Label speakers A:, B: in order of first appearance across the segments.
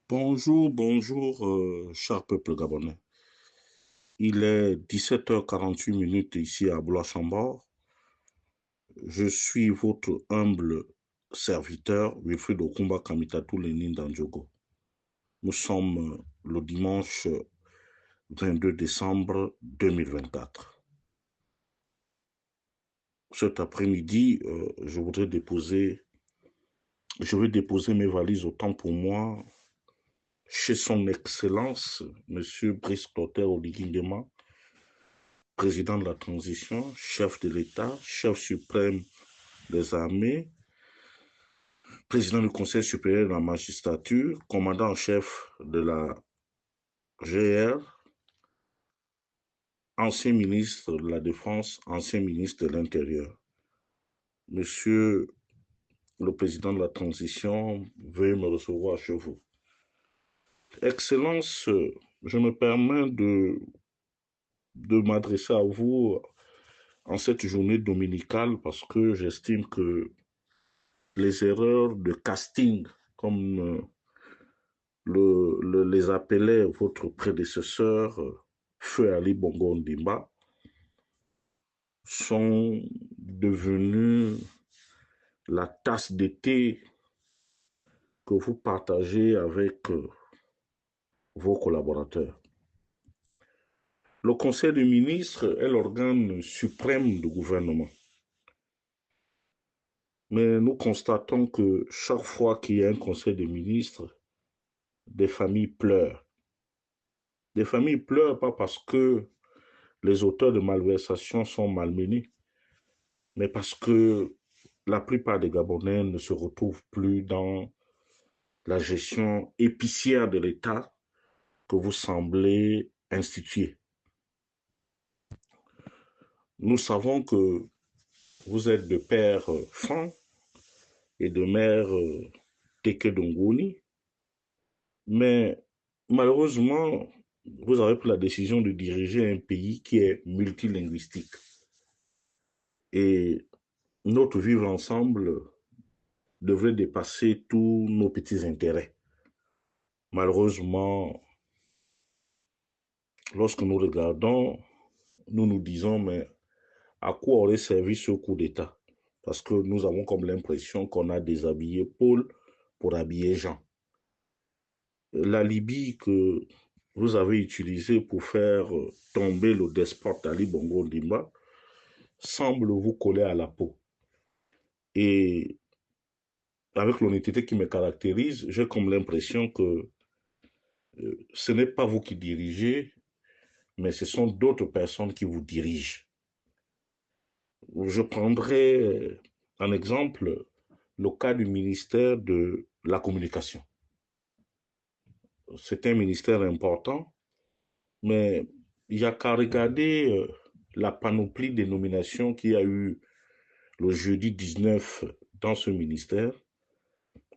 A: Bonjour, bonjour, cher peuple gabonais. Il est 17h48 ici à Bois-Chambord. Je suis votre humble serviteur, Wilfried Okumba Kamitatou Lénine Dandjogo. Nous sommes le dimanche 22 décembre 2024. Cet après-midi, je vais déposer mes valises autant pour moi chez son Excellence, Monsieur Brice Clotaire Oligui Nguema, président de la transition, chef de l'État, chef suprême des armées, président du Conseil supérieur de la magistrature, commandant en chef de la GR, ancien ministre de la Défense, ancien ministre de l'Intérieur. Monsieur le président de la transition, veuillez me recevoir chez vous. Excellence, je me permets de m'adresser à vous en cette journée dominicale parce que j'estime que les erreurs de casting, comme les appelait votre prédécesseur, Feu Ali Bongo Ondimba, sont devenus la tasse de thé que vous partagez avec vos collaborateurs. Le Conseil des ministres est l'organe suprême du gouvernement. Mais nous constatons que chaque fois qu'il y a un Conseil des ministres, des familles pleurent. Des familles pleurent pas parce que les auteurs de malversations sont malmenés, mais parce que la plupart des Gabonais ne se retrouvent plus dans la gestion épicière de l'État que vous semblez instituer. Nous savons que vous êtes de père Fan et de mère Teke Dongoni, mais malheureusement, vous avez pris la décision de diriger un pays qui est multilinguistique. Et notre vivre ensemble devrait dépasser tous nos petits intérêts. Malheureusement, lorsque nous regardons, nous nous disons, mais à quoi aurait servi ce coup d'État? Parce que nous avons comme l'impression qu'on a déshabillé Paul pour habiller Jean. La Libye que vous avez utilisée pour faire tomber le despote Ali Bongo Ondimba semble vous coller à la peau. Et avec l'honnêteté qui me caractérise, j'ai comme l'impression que ce n'est pas vous qui dirigez, mais ce sont d'autres personnes qui vous dirigent. Je prendrai en exemple le cas du ministère de la Communication. C'est un ministère important, mais il n'y a qu'à regarder la panoplie des nominations qu'il y a eu le jeudi 19 dans ce ministère.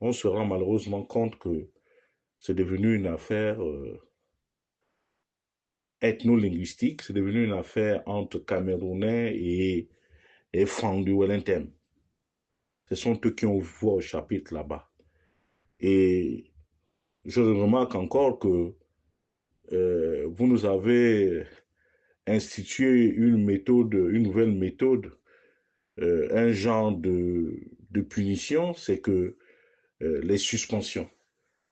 A: On se rend malheureusement compte que c'est devenu une affaire ethno-linguistique, c'est devenu une affaire entre Camerounais et Franck du Wellington. Ce sont eux qui ont voix au chapitre là-bas. Et je remarque encore que vous nous avez institué une méthode, une nouvelle méthode, un genre de punition, c'est que les suspensions.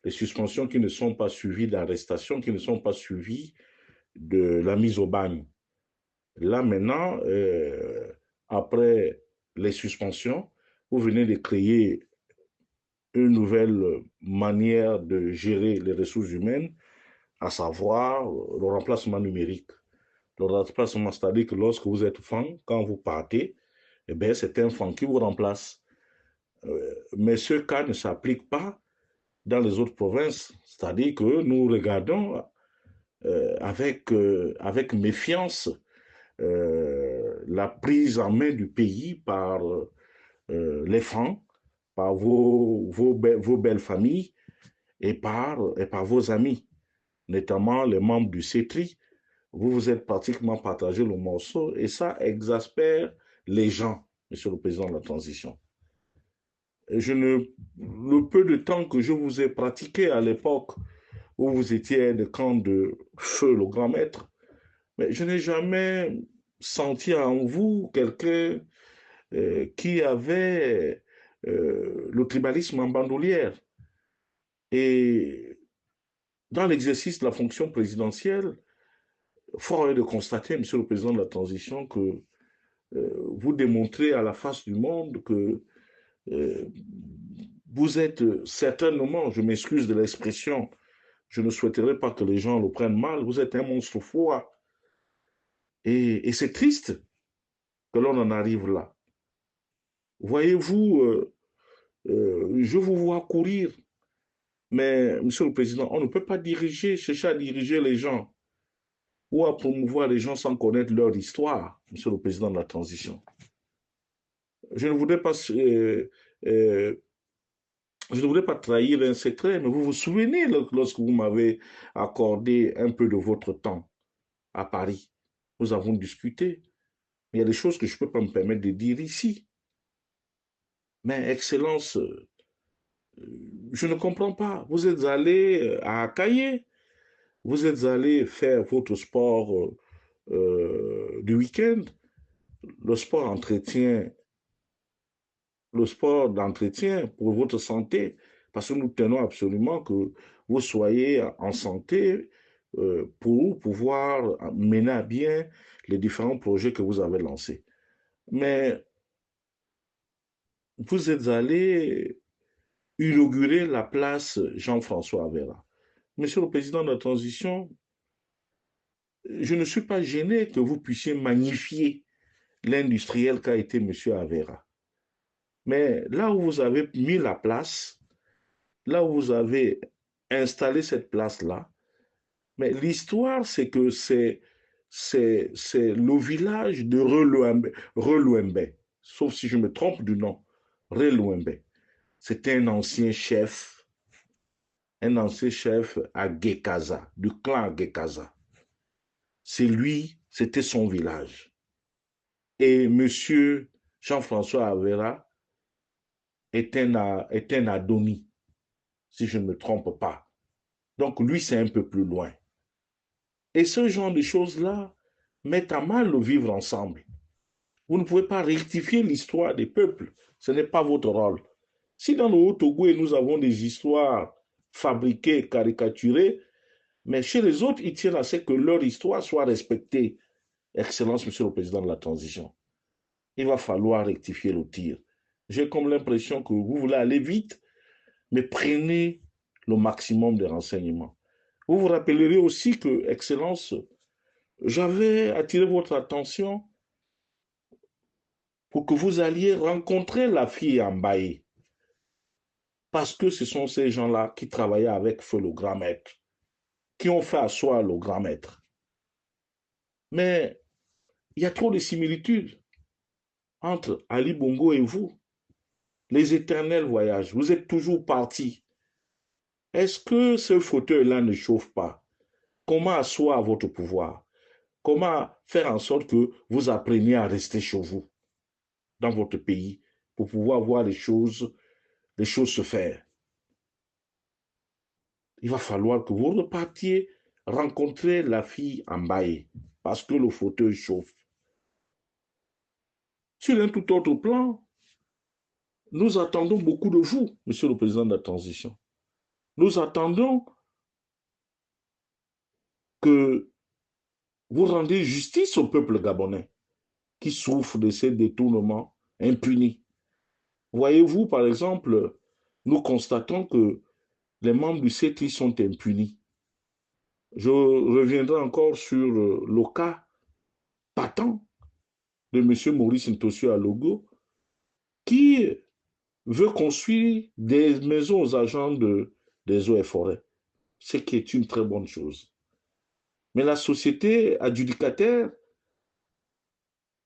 A: Les suspensions qui ne sont pas suivies d'arrestation, qui ne sont pas suivies de la mise au bagne. Là maintenant, après les suspensions, vous venez de créer une nouvelle manière de gérer les ressources humaines, à savoir le remplacement numérique. Le remplacement, c'est-à-dire que lorsque vous êtes fan, quand vous partez, eh bien, c'est un fan qui vous remplace. Mais ce cas ne s'applique pas dans les autres provinces. C'est-à-dire que nous regardons avec méfiance la prise en main du pays par les Francs, par vos belles familles et par vos amis, notamment les membres du CETRI. Vous vous êtes pratiquement partagé le morceau et ça exaspère les gens, Monsieur le Président de la Transition. Le peu de temps que je vous ai pratiqué à l'époque où vous étiez de camp de feu le grand maître, mais je n'ai jamais senti en vous quelqu'un qui avait le tribalisme en bandoulière. Et dans l'exercice de la fonction présidentielle, fort est de constater, Monsieur le Président de la Transition, que vous démontrez à la face du monde que euh, vous êtes certainement, je m'excuse de l'expression, je ne souhaiterais pas que les gens le prennent mal, vous êtes un monstre froid. Et c'est triste que l'on en arrive là. Voyez-vous, je vous vois courir, mais Monsieur le Président, on ne peut pas chercher à diriger les gens ou à promouvoir les gens sans connaître leur histoire, Monsieur le Président de la Transition. Je ne voudrais pas, euh, je ne voudrais pas trahir un secret, mais vous vous souvenez lorsque vous m'avez accordé un peu de votre temps à Paris. Nous avons discuté. Il y a des choses que je ne peux pas me permettre de dire ici. Mais Excellence, je ne comprends pas. Vous êtes allé à Akaye, vous êtes allé faire votre sport du week-end, le sport entretient, le sport d'entretien pour votre santé, parce que nous tenons absolument que vous soyez en santé pour pouvoir mener à bien les différents projets que vous avez lancés. Mais vous êtes allé inaugurer la place Jean-François Avera. Monsieur le Président de la Transition, je ne suis pas gêné que vous puissiez magnifier l'industriel qu'a été Monsieur Avera. Mais là où vous avez mis la place, là où vous avez installé cette place-là, mais l'histoire, c'est que c'est le village de Relouembe, sauf si je me trompe du nom, Relouembe. C'était un ancien chef à Gekaza, du clan Gekaza. C'est lui, c'était son village. Et monsieur Jean-François Avera est un Adoni, si je ne me trompe pas. Donc lui, c'est un peu plus loin. Et ce genre de choses-là mettent à mal le vivre ensemble. Vous ne pouvez pas rectifier l'histoire des peuples. Ce n'est pas votre rôle. Si dans le Haut-Togo, nous avons des histoires fabriquées, caricaturées, mais chez les autres, ils tiennent à ce que leur histoire soit respectée. Excellence, Monsieur le Président de la Transition. Il va falloir rectifier le tir. J'ai comme l'impression que vous voulez aller vite, mais prenez le maximum de renseignements. Vous vous rappellerez aussi que, Excellence, j'avais attiré votre attention pour que vous alliez rencontrer la fille Ambaye. Parce que ce sont ces gens-là qui travaillaient avec feu le grand maître, qui ont fait asseoir le grand maître. Mais il y a trop de similitudes entre Ali Bongo et vous. Les éternels voyages, vous êtes toujours partis. Est-ce que ce fauteuil-là ne chauffe pas? Comment asseoir votre pouvoir? Comment faire en sorte que vous appreniez à rester chez vous, dans votre pays, pour pouvoir voir les choses se faire? Il va falloir que vous repartiez rencontrer la fille Ambaye, parce que le fauteuil chauffe. Sur un tout autre plan, nous attendons beaucoup de vous, Monsieur le Président de la Transition. Nous attendons que vous rendiez justice au peuple gabonais qui souffre de ces détournements impunis. Voyez-vous, par exemple, nous constatons que les membres du CETI sont impunis. Je reviendrai encore sur le cas patent de M. Maurice Ntosio Alogo, qui veut construire des maisons aux agents des eaux et forêts, ce qui est une très bonne chose. Mais la société adjudicataire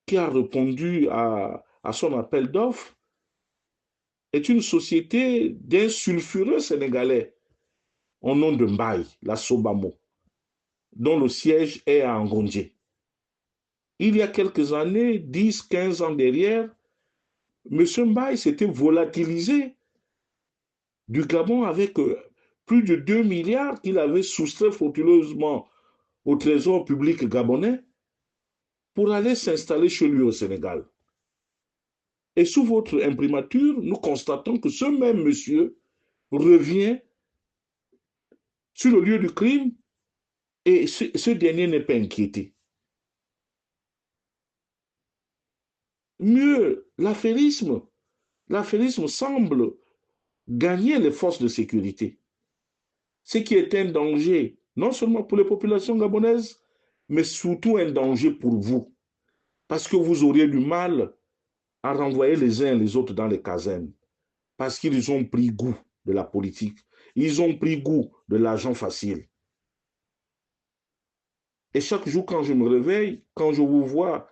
A: qui a répondu à son appel d'offres est une société d'un sulfureux sénégalais au nom de Mbaye, la Sobamo, dont le siège est à Ngondje. Il y a quelques années, 10, 15 ans derrière, M. Mbaye s'était volatilisé du Gabon avec plus de 2 milliards qu'il avait soustrait frauduleusement au trésor public gabonais pour aller s'installer chez lui au Sénégal. Et sous votre imprimature, nous constatons que ce même monsieur revient sur le lieu du crime et ce dernier n'est pas inquiété. Mieux, l'affairisme semble gagner les forces de sécurité, ce qui est un danger non seulement pour les populations gabonaises, mais surtout un danger pour vous, parce que vous auriez du mal à renvoyer les uns et les autres dans les casernes, parce qu'ils ont pris goût de la politique, ils ont pris goût de l'argent facile. Et chaque jour, quand je me réveille, quand je vous vois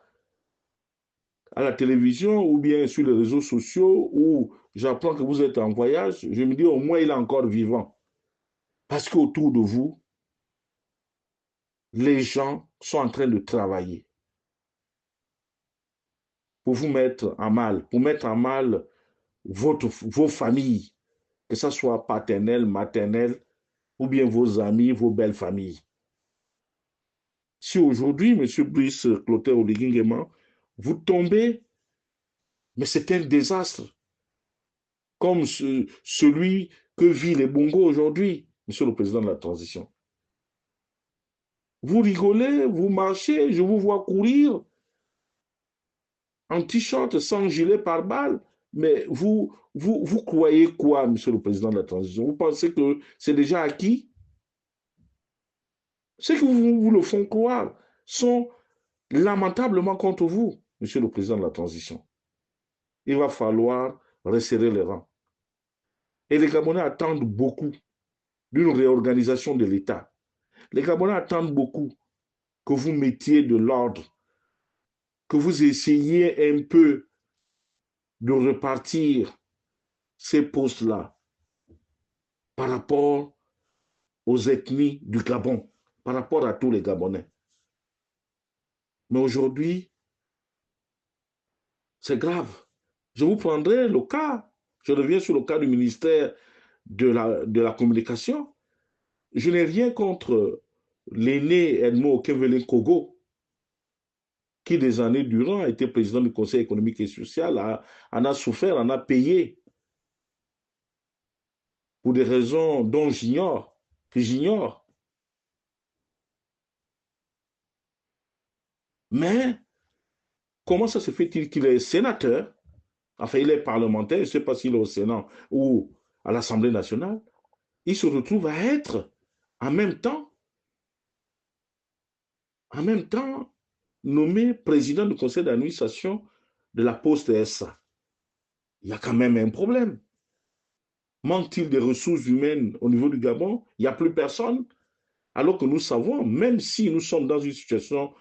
A: à la télévision ou bien sur les réseaux sociaux où j'apprends que vous êtes en voyage, je me dis au moins il est encore vivant. Parce qu'autour de vous, les gens sont en train de travailler pour vous mettre en mal, pour mettre en mal vos familles, que ce soit paternelle, maternelle, ou bien vos amis, vos belles familles. Si aujourd'hui, M. Brice Clotaire Oligui, vous tombez, mais c'est un désastre, comme celui que vit les Bongo aujourd'hui, M. le Président de la Transition. Vous rigolez, vous marchez, je vous vois courir en t-shirt sans gilet pare-balles, mais vous croyez quoi, M. le Président de la Transition? Vous pensez que c'est déjà acquis? Ceux qui vous le font croire sont lamentablement contre vous, M. le Président de la Transition. Il va falloir resserrer les rangs. Et les Gabonais attendent beaucoup d'une réorganisation de l'État. Les Gabonais attendent beaucoup que vous mettiez de l'ordre, que vous essayiez un peu de repartir ces postes-là par rapport aux ethnies du Gabon, par rapport à tous les Gabonais. Mais aujourd'hui, c'est grave. Je vous prendrai le cas, je reviens sur le cas du ministère de la Communication. Je n'ai rien contre l'aîné Edmond Okevele Kogo, qui des années durant a été président du Conseil économique et social, en a souffert, en a payé pour des raisons dont que j'ignore. Mais comment ça se fait-il qu'il est sénateur, enfin il est parlementaire, je ne sais pas s'il est au Sénat ou à l'Assemblée nationale, il se retrouve à être en même temps, en même temps nommé président du conseil d'administration de la Poste SA. Il y a quand même un problème. Manque-t-il des ressources humaines au niveau du Gabon? Il n'y a plus personne. Alors que nous savons, même si nous sommes dans une situation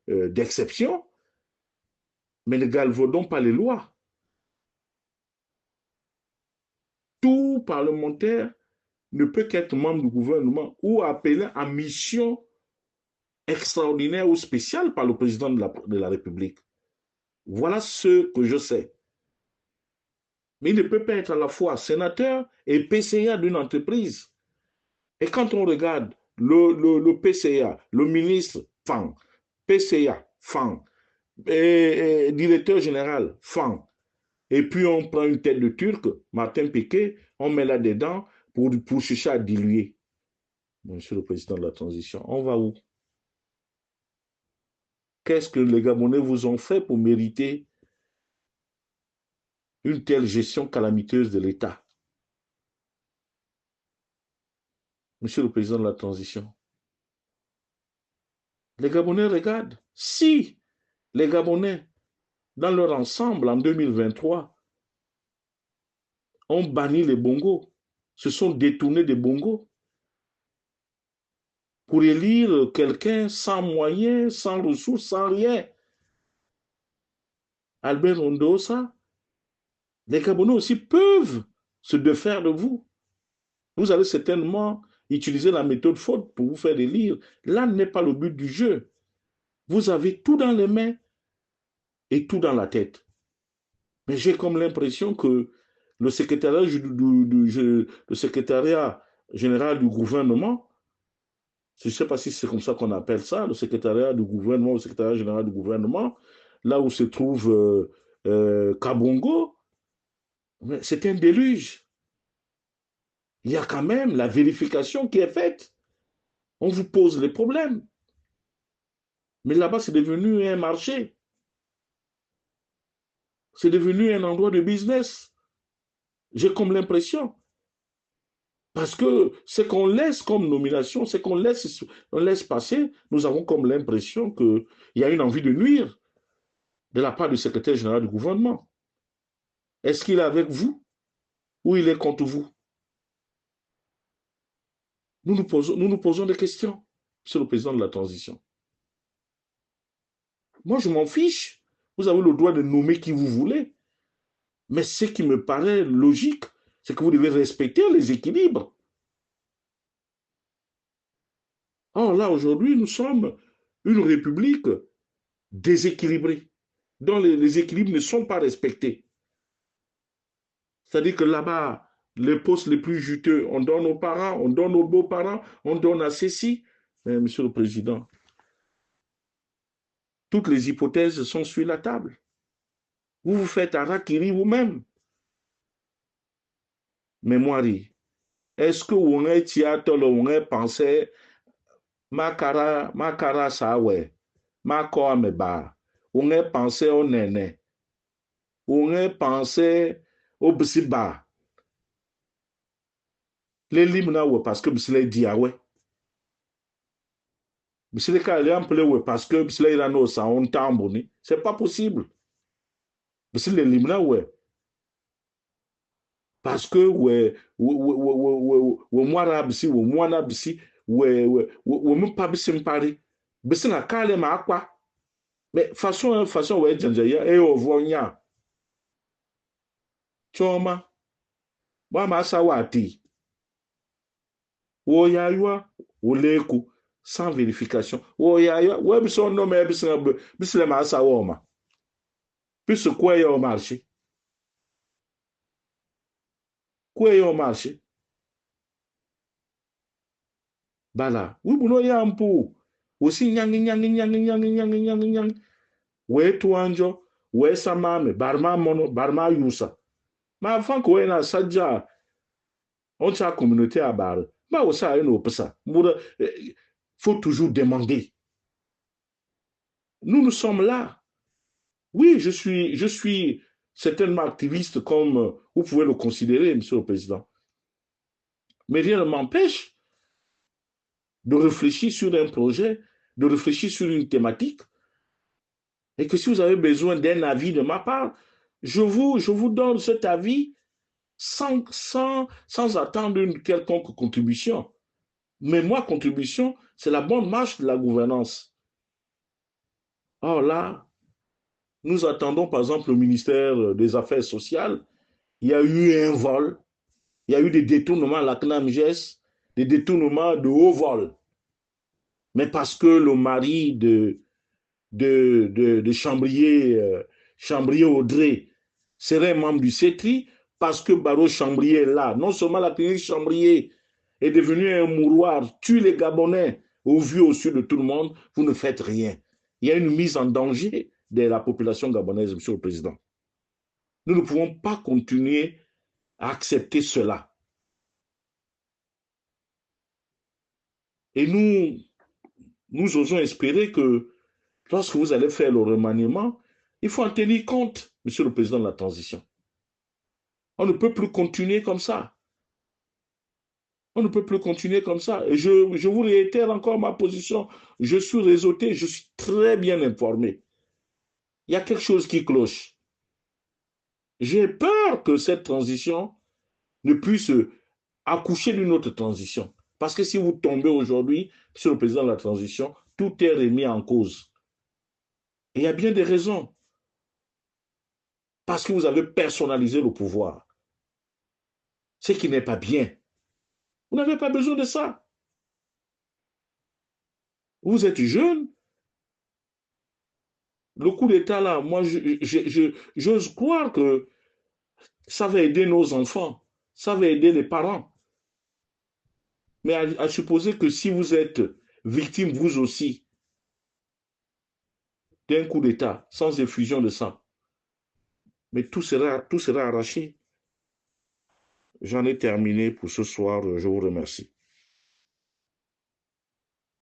A: d'exception, mais ne galvaudons pas les lois. Tout parlementaire ne peut qu'être membre du gouvernement ou appelé en mission extraordinaire ou spéciale par le président de la République. Voilà ce que je sais. Mais il ne peut pas être à la fois sénateur et PCA d'une entreprise. Et quand on regarde le PCA, le ministre Fang, PCA Fang, et directeur général Fang, et puis on prend une tête de Turc, Martin Piquet, on met là-dedans pour chercher à diluer. Monsieur le Président de la Transition, on va où? Qu'est-ce que les Gabonais vous ont fait pour mériter une telle gestion calamiteuse de l'État? Monsieur le Président de la Transition, les Gabonais regardent. Si les Gabonais, dans leur ensemble, en 2023, ont banni les bongos, se sont détournés des bongos pour élire quelqu'un sans moyens, sans ressources, sans rien. Albert Rondosa, les Gabonais aussi peuvent se défaire de vous. Vous allez certainement utiliser la méthode faute pour vous faire élire. Là n'est pas le but du jeu. Vous avez tout dans les mains et tout dans la tête. Mais j'ai comme l'impression que le secrétariat, le secrétariat général du gouvernement, je ne sais pas si c'est comme ça qu'on appelle ça, le secrétariat du gouvernement, le secrétariat général du gouvernement, là où se trouve Kabongo, c'est un déluge. Il y a quand même la vérification qui est faite. On vous pose les problèmes. Mais là-bas, c'est devenu un marché. C'est devenu un endroit de business. J'ai comme l'impression. Parce que ce qu'on laisse comme nomination, ce qu'on laisse passer, nous avons comme l'impression qu'il y a une envie de nuire de la part du secrétaire général du gouvernement. Est-ce qu'il est avec vous ou il est contre vous? Nous nous posons des questions sur le président de la transition. Moi, je m'en fiche. Vous avez le droit de nommer qui vous voulez. Mais ce qui me paraît logique, c'est que vous devez respecter les équilibres. Or là, aujourd'hui, nous sommes une république déséquilibrée, dont les équilibres ne sont pas respectés. C'est-à-dire que là-bas, les postes les plus juteux, on donne aux parents, on donne aux beaux-parents, on donne à ceci. Mais, Monsieur le Président, toutes les hypothèses sont sur la table. Vous vous faites harakiri vous-même. Mémoire. Est-ce que vous avez pensé makara sawe, mako ameba, vous avez pensé au nene, vous avez pensé au bsiba, les limna parce que bsile diawe. Bsile ka le parce que bsile ira no sa on tamboni. C'est pas possible. Bsile limna parce que we mwara bisi we mwana bisi we mpa bisi mpari bisi na kale ma akwa mais façon we janjaya e ovonya choma ba ma sawati wo ya ywa wo leku sans vérification wo ya ywa we bisi no me bisi le ma sawo ma bisi quoi ya au marché quoi ya au marché bala oui buno ya mpu aussi nyang wee tụọ njọ wee samame barma mono barma yusa ma fan ko na sajja on cha communauté à bar ma wo sa no pesa faut toujours demander. Nous sommes là. Oui, je suis certainement activiste comme vous pouvez le considérer, Monsieur le Président, mais rien ne m'empêche de réfléchir sur un projet, de réfléchir sur une thématique, et que si vous avez besoin d'un avis de ma part, je vous donne cet avis sans attendre une quelconque contribution. Mais moi, contribution, c'est la bonne marche de la gouvernance. Or là, nous attendons par exemple le ministère des Affaires sociales. Il y a eu un vol, il y a eu des détournements à la CNAMGES, des détournements de haut vol. Mais parce que le mari de Chambrier Audrey serait membre du CETRI, parce que Baro Chambrier est là. Non seulement la clinique Chambrier est devenue un mouroir, tue les Gabonais au vu au su de tout le monde, vous ne faites rien. Il y a une mise en danger de la population gabonaise, Monsieur le Président. Nous ne pouvons pas continuer à accepter cela. Et nous osons espérer que lorsque vous allez faire le remaniement, il faut en tenir compte, Monsieur le Président de la transition. On ne peut plus continuer comme ça. On ne peut plus continuer comme ça. Et je vous réitère encore ma position. Je suis réseauté, je suis très bien informé. Il y a quelque chose qui cloche. J'ai peur que cette transition ne puisse accoucher d'une autre transition. Parce que si vous tombez aujourd'hui sur le président de la transition, tout est remis en cause. Et il y a bien des raisons. Parce que vous avez personnalisé le pouvoir. Ce qui n'est pas bien. Vous n'avez pas besoin de ça. Vous êtes jeune. Le coup d'État, là, moi, j'ose croire que ça va aider nos enfants, ça va aider les parents. Mais à supposer que si vous êtes victime, vous aussi, d'un coup d'État, sans effusion de sang, mais tout sera arraché. J'en ai terminé pour ce soir. Je vous remercie.